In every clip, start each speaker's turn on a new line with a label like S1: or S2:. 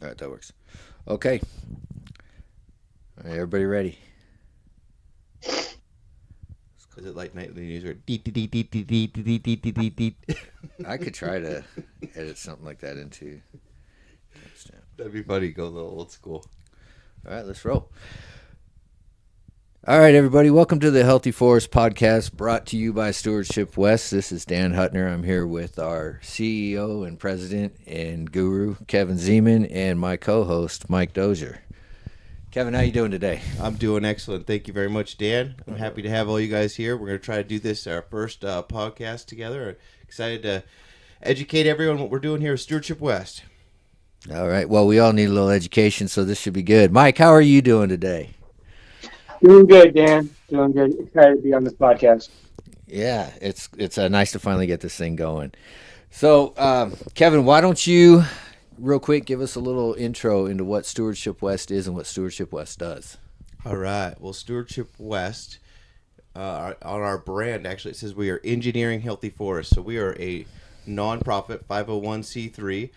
S1: All right, that works. Okay. All right, everybody ready?
S2: Is it like nightly news or deet deet deet deet deet deet deet deet deet deet deet?
S1: I could try to edit something like that into timestamp.
S2: That'd be funny. Go a little old school.
S1: All right, let's roll. All right, everybody, welcome to the Healthy Forest Podcast brought to you by Stewardship West. This is Dan Hutner. I'm here with our CEO and president and guru, Kevin Zeman, and my co-host, Mike Dozier. Kevin, how you doing today?
S2: I'm doing excellent. Thank you very much, Dan. I'm happy to have all you guys here. We're going to try to do this our first podcast together. Excited to educate everyone what we're doing here at Stewardship West.
S1: All right, well, we all need a little education, so this should be good. Mike, how are you doing today?
S3: Doing good, Dan. Doing good. Excited to be on this podcast.
S1: Yeah, it's nice to finally get this thing going. So, Kevin, why don't you, real quick, give us a little intro into what Stewardship West is and what Stewardship West does?
S2: All right. Well, Stewardship West, on our brand, actually, it says we are engineering healthy forests. So we are a nonprofit 501c3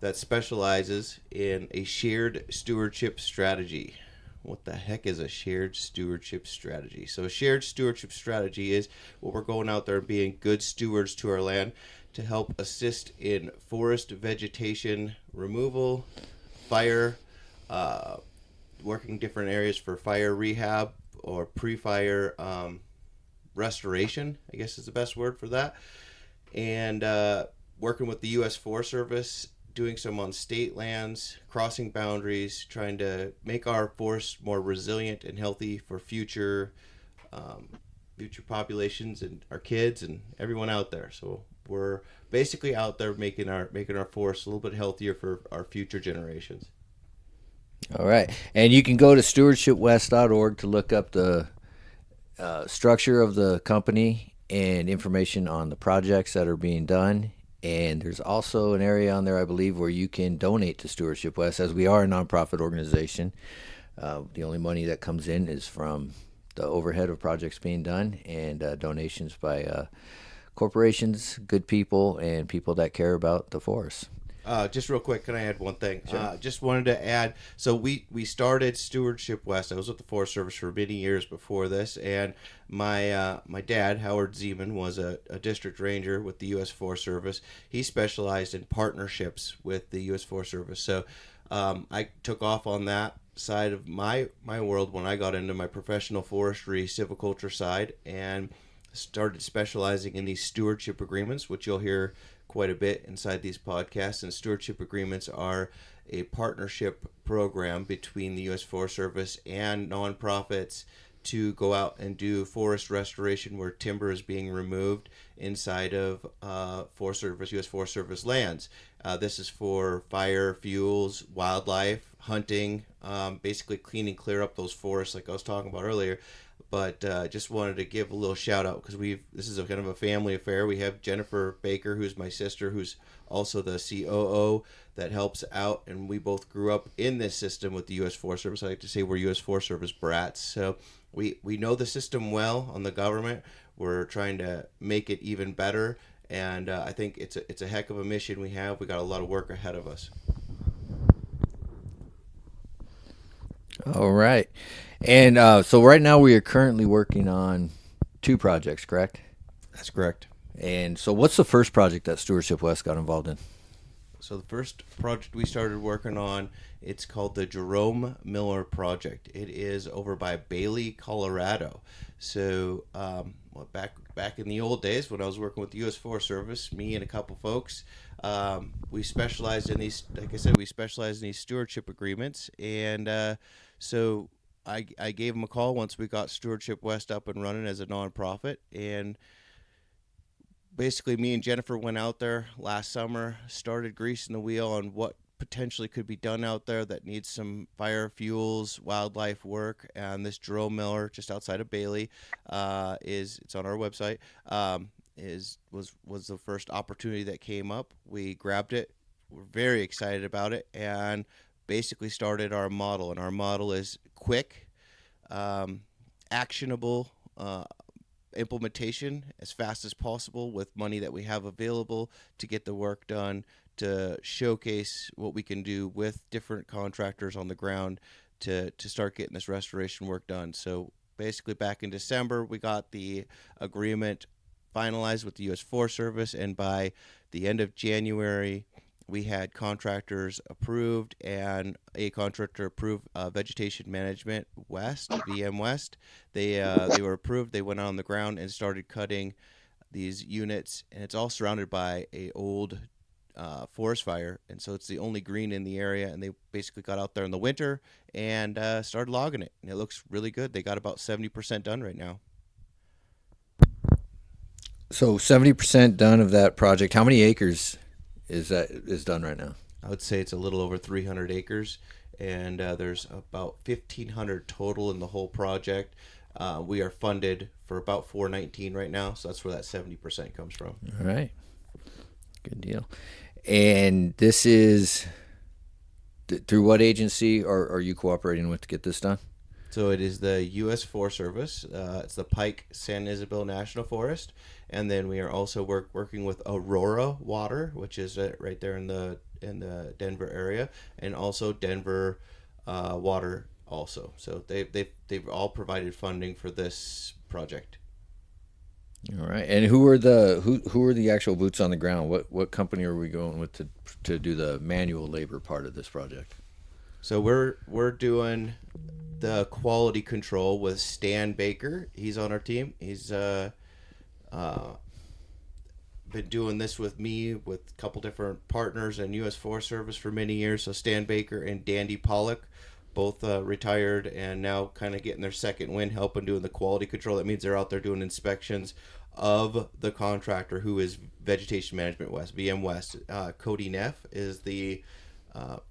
S2: that specializes in a shared stewardship strategy. What the heck is a shared stewardship strategy? So a shared stewardship strategy is what we're going out there and being good stewards to our land to help assist in forest vegetation removal, fire, uh, working different areas for fire rehab or pre-fire restoration, I guess is the best word for that, and working with the U.S. Forest Service, doing some on state lands, crossing boundaries, trying to make our forests more resilient and healthy for um, future populations and our kids and everyone out there. So we're basically out there making our forests a little bit healthier for our future generations.
S1: All right. And you can go to stewardshipwest.org to look up the structure of the company and information on the projects that are being done. And there's also an area on there, I believe, where you can donate to Stewardship West, as we are a nonprofit organization. The only money that comes in is from the overhead of projects being done and donations by corporations, good people, and people that care about the forest.
S2: Just real quick, can I add one thing?
S1: Sure.
S2: Just wanted to add. So we started Stewardship West. I was with the Forest Service for many years before this, and my dad Howard Zeman was a district ranger with the U.S. Forest Service. He specialized in partnerships with the U.S. Forest Service. So I took off on that side of my world when I got into my professional forestry silviculture side and started specializing in these stewardship agreements, which you'll hear quite a bit inside these podcasts. And stewardship agreements are a partnership program between the U.S. Forest Service and nonprofits to go out and do forest restoration where timber is being removed inside of Forest Service, U.S. Forest Service lands. This is for fire, fuels, wildlife, hunting, basically clean and clear up those forests like I was talking about earlier. But just wanted to give a little shout out because this is a kind of a family affair. We have Jennifer Baker, who's my sister, who's also the COO that helps out, and we both grew up in this system with the U.S. Forest Service. I like to say we're U.S. Forest Service brats, so we know the system well on the government. We're trying to make it even better, and I think it's a heck of a mission we have. We got a lot of work ahead of us.
S1: All right. And so right now we are currently working on two projects, correct?
S2: That's correct.
S1: And so what's the first project that Stewardship West got involved in?
S2: So the first project we started working on, it's called the Jerome Miller Project. It is over by Bailey, Colorado. So back in the old days when I was working with the U.S. Forest Service, me and a couple folks, we specialized in these. Like I said, we specialized in these stewardship agreements, and so I gave them a call once we got Stewardship West up and running as a nonprofit, and basically me and Jennifer went out there last summer, started greasing the wheel on what potentially could be done out there that needs some fire fuels, wildlife work. And this Jerome Miller, just outside of Bailey, it's on our website. Was the first opportunity that came up. We grabbed it. We're very excited about it, and basically started our model. And our model is quick, um, actionable. Implementation as fast as possible with money that we have available to get the work done to showcase what we can do with different contractors on the ground to start getting this restoration work done. So basically, back in December, we got the agreement finalized with the U.S. Forest Service, and by the end of January, we had contractors approved, and a contractor approved Vegetation Management West, VM West. They were approved. They went on the ground and started cutting these units, and it's all surrounded by a old forest fire, and so it's the only green in the area. And they basically got out there in the winter and started logging it, and it looks really good. They got about 70% done right now.
S1: So 70% done of that project. How many acres is done right now?
S2: I would say it's a little over 300 acres, and there's about 1,500 total in the whole project. We are funded for about 419 right now, so that's where that 70% comes from.
S1: All right. Good deal. And this is through what agency are you cooperating with to get this done?
S2: So it is the U.S. Forest Service. It's the Pike San Isabel National Forest, and then we are also working with Aurora Water, which is right there in the Denver area, and also Denver Water also. So they've all provided funding for this project.
S1: All right. And who are the actual boots on the ground? What company are we going with to do the manual labor part of this project?
S2: So we're doing the quality control with Stan Baker. He's on our team. He's been doing this with me with a couple different partners and U.S. Forest Service for many years. So Stan Baker and Dandy Pollock, both retired and now kind of getting their second wind, helping doing the quality control. That means they're out there doing inspections of the contractor, who is Vegetation Management West, VM West. Cody Neff is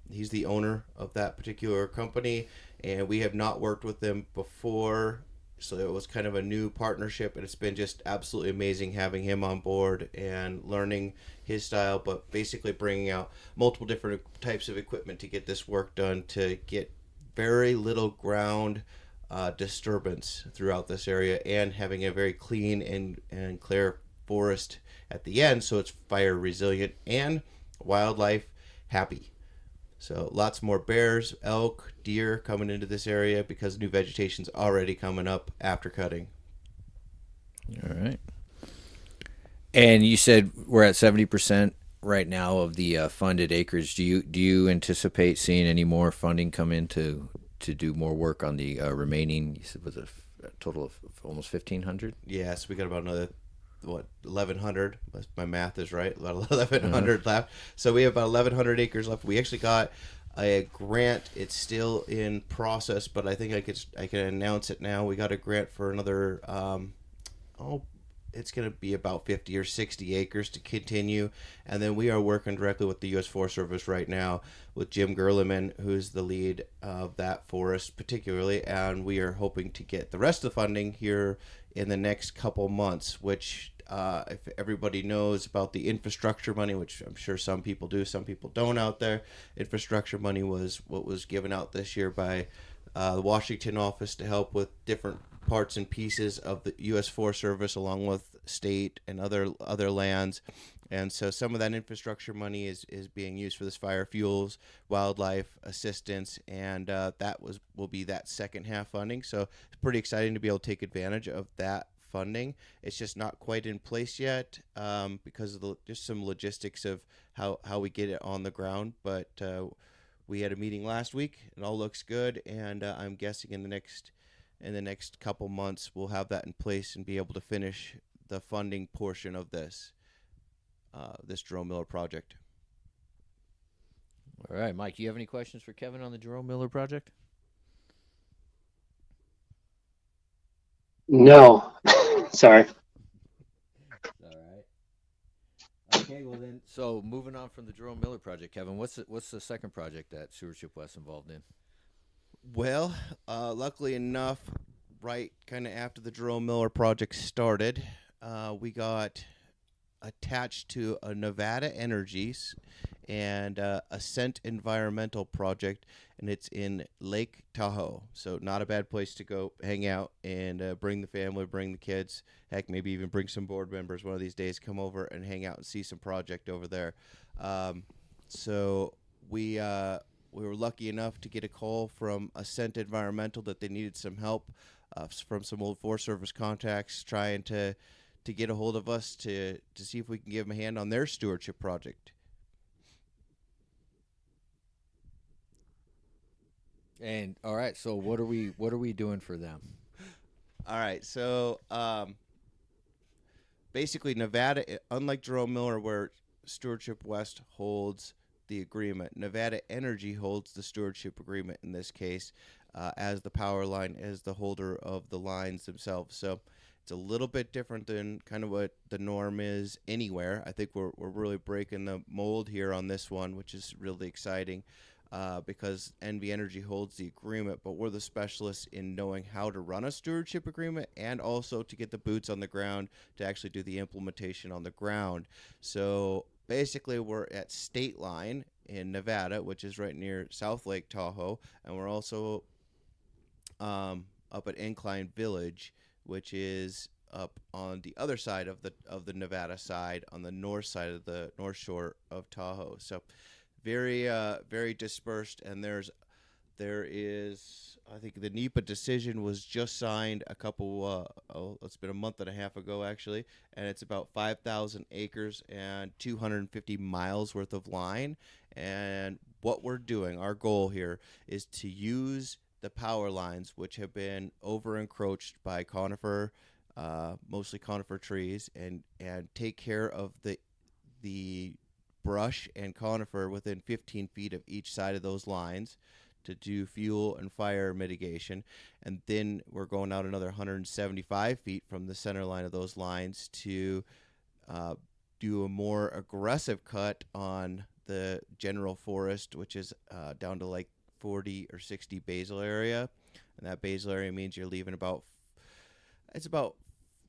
S2: he's the owner of that particular company, and we have not worked with them before, so it was kind of a new partnership, and it's been just absolutely amazing having him on board and learning his style, but basically bringing out multiple different types of equipment to get this work done, to get very little ground disturbance throughout this area, and having a very clean and clear forest at the end, so it's fire resilient and wildlife happy. So lots more bears, elk, deer coming into this area because new vegetation's already coming up after cutting.
S1: All right. And you said we're at 70% right now of the funded acres. Do you anticipate seeing any more funding come in to do more work on the remaining? You said was a total of almost 1,500.
S2: Yes, we got about another 1,100. My math is right. About 1,100 left. So we have about 1,100 acres left. We actually got a grant. It's still in process, but I think I can announce it now. We got a grant for another. It's going to be about 50 or 60 acres to continue, and then we are working directly with the U.S. Forest Service right now with Jim Gerleman, who's the lead of that forest particularly, and we are hoping to get the rest of the funding here in the next couple months, which if everybody knows about the infrastructure money, which I'm sure some people do, some people don't out there, infrastructure money was what was given out this year by the Washington office to help with different parts and pieces of the U.S. Forest Service, along with state and other lands. And so some of that infrastructure money is being used for this fire fuels, wildlife assistance, and will be that second half funding. So it's pretty exciting to be able to take advantage of that funding. It's just not quite in place yet because of just some logistics of how we get it on the ground. But we had a meeting last week. It all looks good, and I'm guessing in the next couple months we'll have that in place and be able to finish the funding portion of this Jerome Miller project.
S1: All right, Mike, do you have any questions for Kevin on the Jerome Miller project?
S3: No. Sorry.
S1: All right. Okay, well then. So moving on from the Jerome Miller project, Kevin, what's the second project that Stewardship West involved in?
S2: Well, luckily enough, right kind of after the Jerome Miller project started, we got attached to a Nevada Energies and Ascent Environmental project, and it's in Lake Tahoe. So not a bad place to go hang out and bring the family, bring the kids, heck, maybe even bring some board members one of these days, come over and hang out and see some project over there. So we were lucky enough to get a call from Ascent Environmental that they needed some help from some old Forest Service contacts trying to get a hold of us to see if we can give them a hand on their stewardship project.
S1: And all right, so what are we doing for them?
S2: All right, so basically Nevada, unlike Jerome Miller, where Stewardship West holds the agreement, Nevada Energy holds the stewardship agreement in this case, as the power line, as the holder of the lines themselves. So it's a little bit different than kind of what the norm is anywhere. I think we're really breaking the mold here on this one, which is really exciting. Because NV Energy holds the agreement, but we're the specialists in knowing how to run a stewardship agreement and also to get the boots on the ground to actually do the implementation on the ground. So basically, we're at State Line in Nevada, which is right near South Lake Tahoe, and we're also up at Incline Village, which is up on the other side of the Nevada side, on the north side of the North Shore of Tahoe. So very dispersed, and there is, I think the NEPA decision was just signed a couple it's been a month and a half ago actually, and it's about 5,000 acres and 250 miles worth of line. And what we're doing, our goal here, is to use the power lines, which have been over encroached by conifer, mostly conifer trees, and take care of the brush and conifer within 15 feet of each side of those lines to do fuel and fire mitigation. And then we're going out another 175 feet from the center line of those lines to do a more aggressive cut on the general forest, which is down to like 40 or 60 basal area. And that basal area means you're leaving about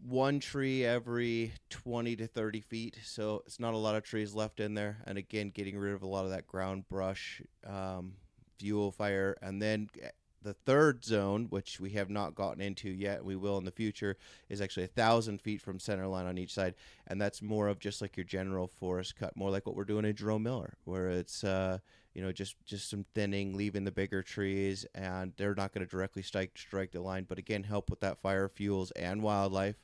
S2: one tree every 20 to 30 feet, so it's not a lot of trees left in there. And again, getting rid of a lot of that ground brush, fuel, fire. And then the third zone, which we have not gotten into yet, we will in the future, is actually 1,000 feet from center line on each side, and that's more of just like your general forest cut, more like what we're doing in Jerome Miller, where it's just some thinning, leaving the bigger trees, and they're not going to directly strike the line, but again, help with that fire, fuels, and wildlife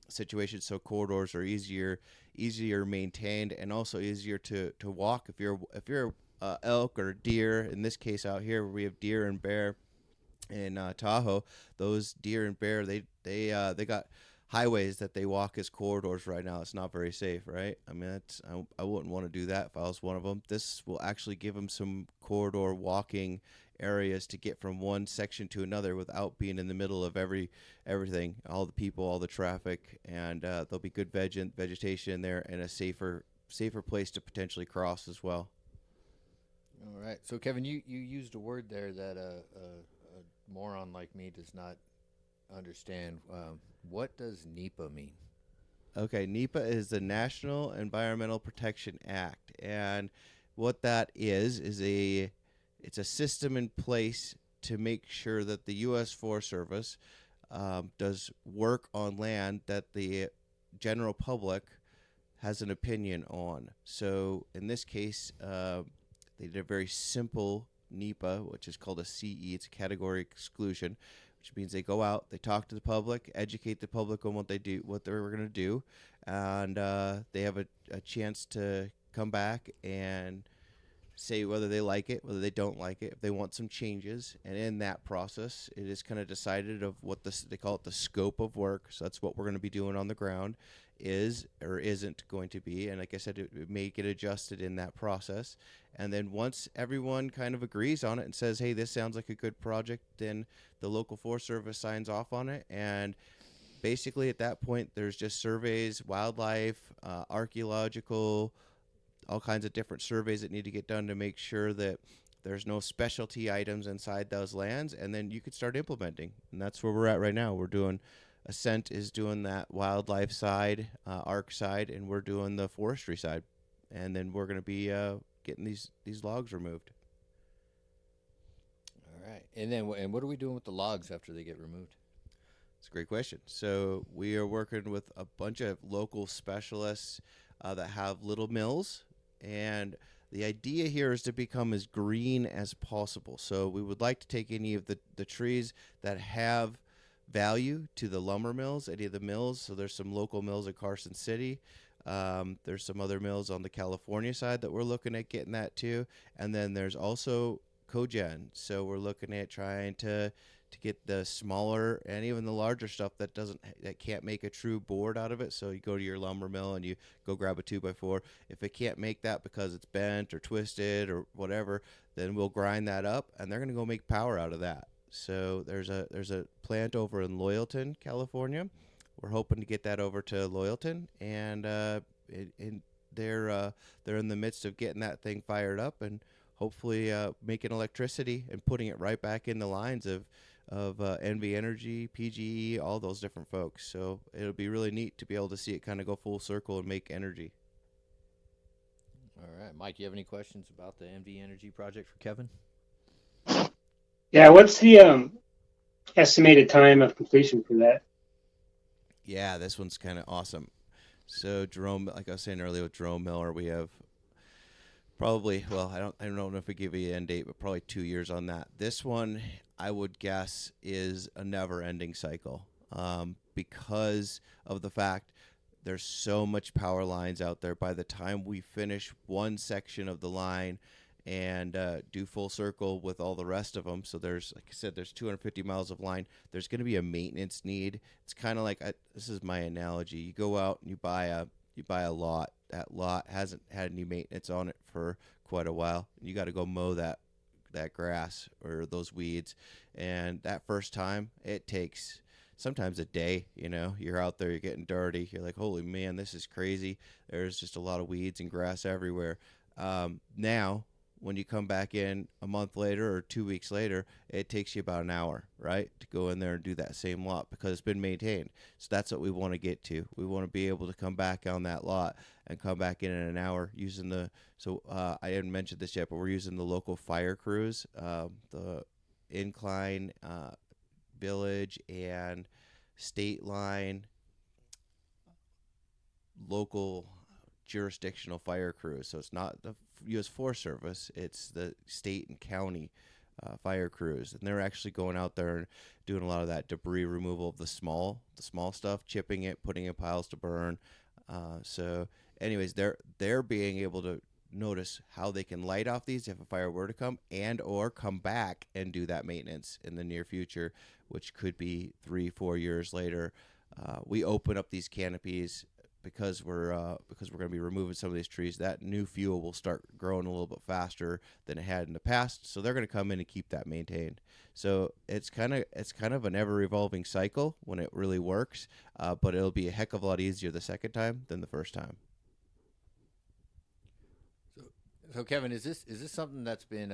S2: situations, so corridors are easier maintained and also easier to walk if you're elk or deer. In this case out here where we have deer and bear in Tahoe, those deer and bear, they got highways that they walk as corridors right now. It's not very safe, right? I mean, I wouldn't want to do that if I was one of them. This will actually give them some corridor walking areas to get from one section to another without being in the middle of everything, all the people, all the traffic, and there'll be good vegetation in there and a safer place to potentially cross as well.
S1: All right. So, Kevin, you used a word there that a moron like me does not understand. What does NEPA mean?
S2: Okay, NEPA is the National Environmental Protection Act, and what that is it's a system in place to make sure that the U.S. Forest Service does work on land that the general public has an opinion on. So in this case, they did a very simple NEPA, which is called a CE. It's a category exclusion, which means they go out, they talk to the public, educate the public on what they're going to do, and they have a chance to come back and say whether they like it, whether they don't like it, if they want some changes. And in that process, it is kind of decided of what they call it the scope of work. So that's what we're going to be doing on the ground is or isn't going to be. And like I said, it may get adjusted in that process. And then once everyone kind of agrees on it and says, hey, this sounds like a good project, then the local Forest Service signs off on it. And basically at that point, there's just surveys, wildlife, archaeological, all kinds of different surveys that need to get done to make sure that there's no specialty items inside those lands, and then you could start implementing. And that's where we're at right now. We're doing Ascent is doing that wildlife side, ARC side, and we're doing the forestry side. And then we're going to be getting these logs removed.
S1: All right. And what are we doing with the logs after they get removed?
S2: It's a great question. So we are working with a bunch of local specialists that have little mills And the idea here is to become as green as possible. So we would like to take any of the trees that have value to the lumber mills, any of the mills. So there's some local mills in Carson City. There's some other mills on the California side that we're looking at getting that too. And then there's also cogen. So we're looking at trying to get the smaller and even the larger stuff that can't make a true board out of it. So you go to your lumber mill and you go grab a 2x4. If it can't make that because it's bent or twisted or whatever, then we'll grind that up and they're going to go make power out of that. So there's a plant over in Loyalton, California. We're hoping to get that over to Loyalton, and they're in the midst of getting that thing fired up and hopefully making electricity and putting it right back in the lines of NV Energy, PGE, all those different folks. So it'll be really neat to be able to see it kind of go full circle and make energy.
S1: All right, Mike, do you have any questions about the NV Energy project for Kevin?
S3: Yeah, what's the estimated time of completion for that?
S2: Yeah, this one's kind of awesome. So Jerome, like I was saying earlier with Jerome Miller, we have probably, well, I don't know if we give you an end date, but probably 2 years on that. This one, I would guess, is a never-ending cycle because of the fact there's so much power lines out there. By the time we finish one section of the line and do full circle with all the rest of them, so there's, like I said, there's 250 miles of line. There's going to be a maintenance need. It's kind of like this is my analogy. You go out and you buy a lot. That lot hasn't had any maintenance on it for quite a while. You got to go mow that grass or those weeds, and that first time it takes sometimes a day. You're out there, you're getting dirty, you're like, holy man, this is crazy. There's just a lot of weeds and grass everywhere. Now when you come back in a month later or 2 weeks later, it takes you about an hour, right, to go in there and do that same lot because it's been maintained. So that's what we want to get to. We want to be able to come back on that lot and come back in an hour using I didn't mention this yet, but we're using the local fire crews, the Incline, Village, and State Line local jurisdictional fire crews. So it's not the U.S. Forest Service, it's the state and county fire crews, and they're actually going out there and doing a lot of that debris removal of the small stuff, chipping it, putting it in piles to burn. So anyways, they're being able to notice how they can light off these if a fire were to come, and or come back and do that maintenance in the near future, which could be 3-4 years later. We open up these canopies because we're going to be removing some of these trees. That new fuel will start growing a little bit faster than it had in the past. So they're going to come in and keep that maintained. So it's kind of an ever evolving cycle when it really works. But it'll be a heck of a lot easier the second time than the first time.
S1: So Kevin, is this something that's been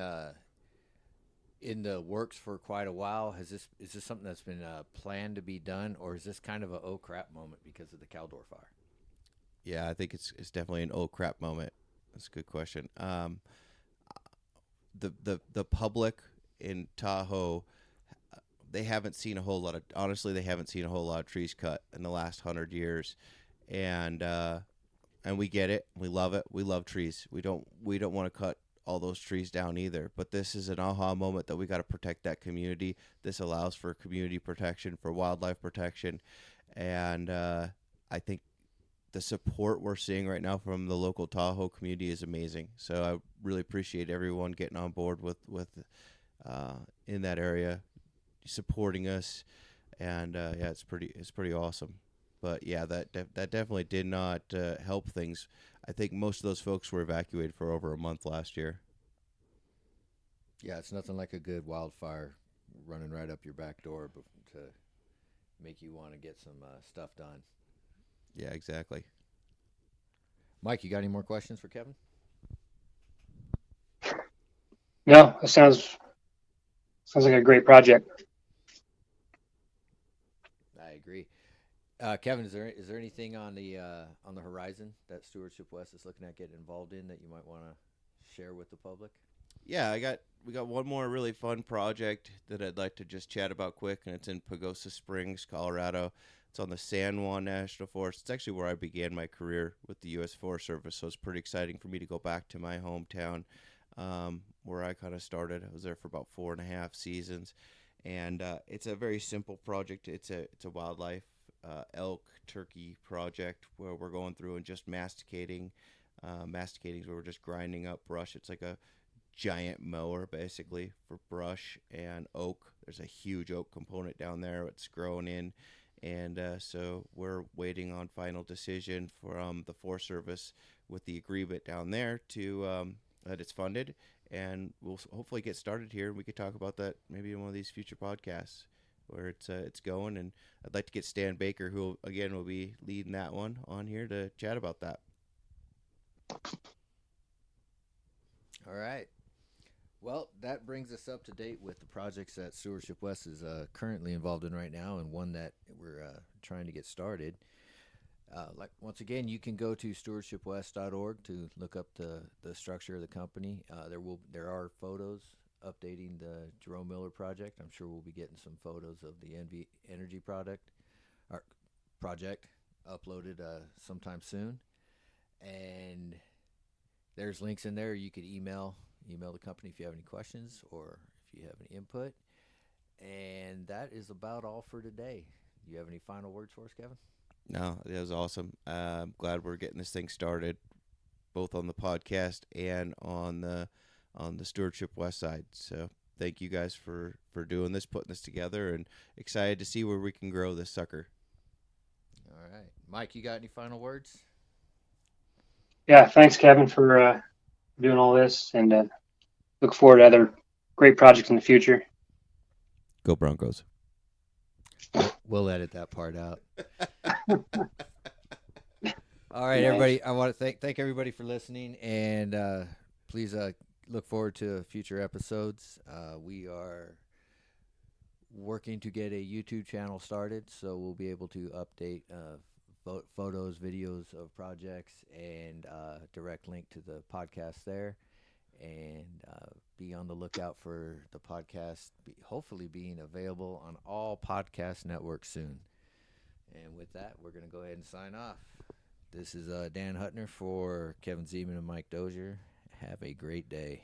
S1: in the works for quite a while? Is this something that's been planned to be done, or is this kind of a oh crap moment because of the Caldor fire?
S2: Yeah, I think it's definitely an oh crap moment. That's a good question. The public in Tahoe, they haven't seen a whole lot of trees cut in the last 100 years, and we get it. We love it. We love trees. We don't want to cut all those trees down either. But this is an aha moment that we got to protect that community. This allows for community protection, for wildlife protection, and I think the support we're seeing right now from the local Tahoe community is amazing. So I really appreciate everyone getting on board with in that area, supporting us, and yeah, it's pretty awesome. But yeah, that definitely did not help things. I think most of those folks were evacuated for over a month last year.
S1: Yeah, it's nothing like a good wildfire running right up your back door to make you want to get some stuff done.
S2: Yeah, exactly.
S1: Mike, you got any more questions for Kevin?
S3: No, that sounds like a great project.
S1: I agree. Kevin, is there anything on the horizon that Stewardship West is looking at getting involved in that you might want to share with the public?
S2: Yeah, we got one more really fun project that I'd like to just chat about quick, and it's in Pagosa Springs, Colorado. It's on the San Juan National Forest. It's actually where I began my career with the U.S. Forest Service, so it's pretty exciting for me to go back to my hometown, where I kind of started. I was there for about 4.5 seasons, and it's a very simple project. It's a wildlife elk turkey project where we're going through and just masticating. Masticating is where we're just grinding up brush. It's like a giant mower basically for brush and oak. There's a huge oak component down there. It's grown in, and so we're waiting on final decision from the Forest Service with the agreement down there to that it's funded, and we'll hopefully get started here. We could talk about that maybe in one of these future podcasts where it's going. And I'd like to get Stan Baker, who again will be leading that one, on here to chat about that.
S1: All right. Well, that brings us up to date with the projects that Stewardship West is currently involved in right now, and one that we're trying to get started. Once again, you can go to stewardshipwest.org to look up the structure of the company. There are photos updating the Jerome Miller project. I'm sure we'll be getting some photos of the NV Energy project uploaded sometime soon. And there's links in there. You could email the company if you have any questions or if you have any input. And that is about all for today. Do you have any final words for us, Kevin?
S2: No, that was awesome. I'm glad we're getting this thing started, both on the podcast and on the Stewardship West side. So thank you guys for doing this, putting this together, and excited to see where we can grow this sucker.
S1: All right. Mike, you got any final words?
S3: Yeah, thanks, Kevin, for doing all this, and look forward to other great projects in the future.
S2: Go Broncos.
S1: We'll edit that part out. All right,
S3: Nice.
S1: everybody. I want to thank everybody for listening, and please look forward to future episodes. We are working to get a YouTube channel started, so we'll be able to update photos, videos of projects, and direct link to the podcast there. And be on the lookout for the podcast hopefully being available on all podcast networks soon. And with that, we're going to go ahead and sign off. This is Dan Hutner for Kevin Zeman and Mike Dozier. Have a great day.